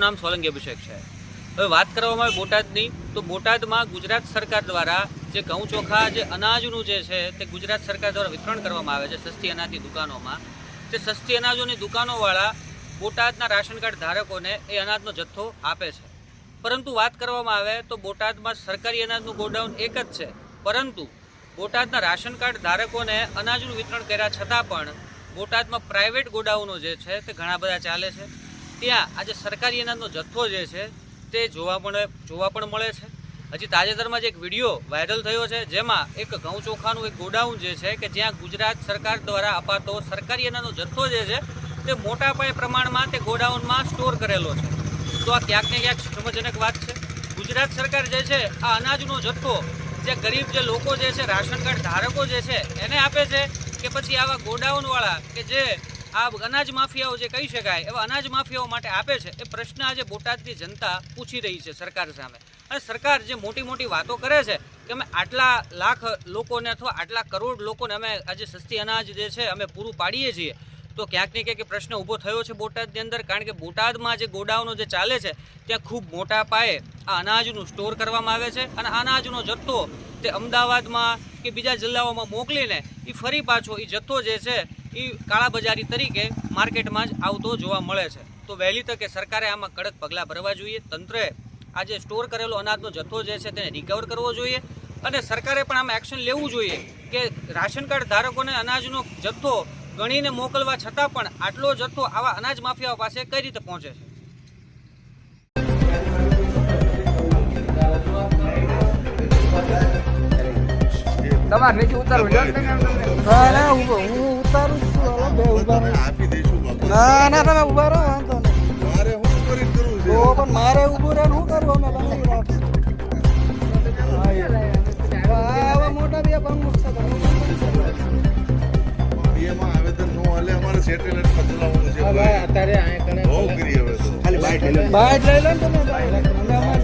નામ સોલંકી અભિષેક છે। હવે વાત કરવામાં આવે બોટાદની, તો બોટાદમાં ગુજરાત સરકાર દ્વારા જે ઘઉં ચોખા જે અનાજનું જે છે તે ગુજરાત સરકાર દ્વારા વિતરણ કરવામાં આવે છે સસ્તી અનાજની દુકાનોમાં। તે સસ્તી અનાજોની દુકાનોવાળા બોટાદના રાશન કાર્ડ ધારકોને એ અનાજનો જથ્થો આપે છે। પરંતુ વાત કરવામાં આવે તો બોટાદમાં સરકારી અનાજનું ગોડાઉન એક જ છે, પરંતુ બોટાદના રાશન કાર્ડ ધારકોને અનાજનું વિતરણ કર્યા છતાં પણ બોટાદમાં પ્રાઇવેટ ગોડાઉનો જે છે તે ઘણા બધા ચાલે છે। ત્યાં આજે સરકારી અનાજનો જથ્થો જે છે તે જોવા પણ મળે છે। હજી તાજેતરમાં જ એક વિડીયો વાયરલ થયો છે, જેમાં એક ઘઉં ચોખાનું એક ગોડાઉન જે છે કે જ્યાં ગુજરાત સરકાર દ્વારા અપાતો સરકારી અનાજનો જથ્થો જે છે તે મોટા પાયે પ્રમાણમાં તે ગોડાઉનમાં સ્ટોર કરેલો છે। તો આ ક્યાંક ને ક્યાંક શરમજનક વાત છે। ગુજરાત સરકાર જે છે આ અનાજનો જથ્થો જે ગરીબ જે લોકો જે છે રાશન કાર્ડ ધારકો જે છે એને આપે છે કે પછી આવા ગોડાઉનવાળા કે જે આ અનાજ માફિયાઓ જે કહી શકાય એવા અનાજ માફિયાઓ માટે આપે છે, એ પ્રશ્ન આજે બોટાદની જનતા પૂછી રહી છે સરકાર સામે। અને સરકાર જે મોટી મોટી વાતો કરે છે કે અમે આટલા લાખ લોકોને અથવા આટલા કરોડ લોકોને અમે આજે સસ્તી અનાજ જે છે અમે પૂરું પાડીએ છીએ, તો ક્યાંક ને ક્યાંક પ્રશ્ન ઊભો થયો છે બોટાદની અંદર। કારણ કે બોટાદમાં જે ગોડાઉનો જે ચાલે છે ત્યાં ખૂબ મોટા પાયે આ અનાજનું સ્ટોર કરવામાં આવે છે અને અનાજનો જથ્થો તે અમદાવાદમાં કે બીજા જિલ્લાઓમાં મોકલીને એ ફરી પાછો એ જથ્થો જે છે એ કાળાબજારી તરીકે માર્કેટમાં જ આવતો જોવા મળે છે। તો વહેલી તકે સરકારે આમાં કડક પગલાં ભરવા જોઈએ। તંત્રએ આજે સ્ટોર કરેલો અનાજનો જથ્થો જે છે તેને રિકવર કરવો જોઈએ અને સરકારે પણ આમાં એક્શન લેવું જોઈએ કે રાશન કાર્ડ ધારકોને અનાજનો જથ્થો ગણીને મોકલવા છતાં પણ આટલો જથ્થો આવા અનાજ માફિયાઓ પાસે કઈ રીતે પહોંચે છે। તમારે નીચે ઉતારવું છે? ના ના હું ઉતારું છું, બે ઉભા આપી દઈશું। ના ના તમે ઉભા રહો, વાંધો નહીં। મારે શું કરી કરવું છે? તો પણ મારે ઊભું રહે શું કરવું? અમે બનાવી રાખશું। આવા મોટા બે પ્રમુખ છે, એમાં આવેદન નો હાલે, અમારે સેટેલાઇટ પર ચલાવવાનું છે ભાઈ। અત્યારે આયા કને બહુ કરી હવે તો ખાલી બાઇટ લઈ લો, બાઇટ લઈ લો તમે બાઇટ અમે અમારી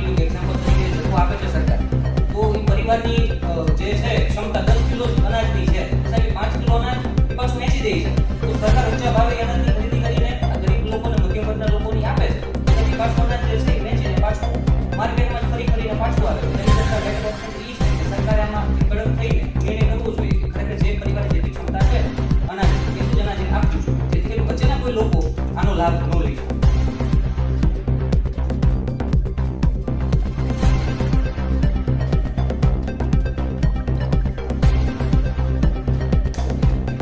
રીતે પરિવારની જે છે ક્ષમતા 10 કિલો અનાજની છે, સાહેબ 5 કિલો અનાજ પાછું વેચી દે છે, તો સરકાર ઊંચા ભાવે અનાજની ખરીદી કરીને આ ગરીબ લોકોને મધ્યમ વર્ગના લોકોની આપે છે, પછી પાછું અનાજ જે છે વેચીને પાછું માર્કેટમાં ફરી કરીને પાછું આવે। તેની સરકાર બેટર ઓપ્શન એ છે કે સરકારે આમાં કડક થઈને નિર્ણય કરવો જોઈએ કે ખરેખર જે પરિવારે જેટલી ક્ષમતા છે અનાજ એટલું જ અનાજ આપવું જોઈએ, જેથી કરીને વચ્ચેના કોઈ લોકો આનો લાભ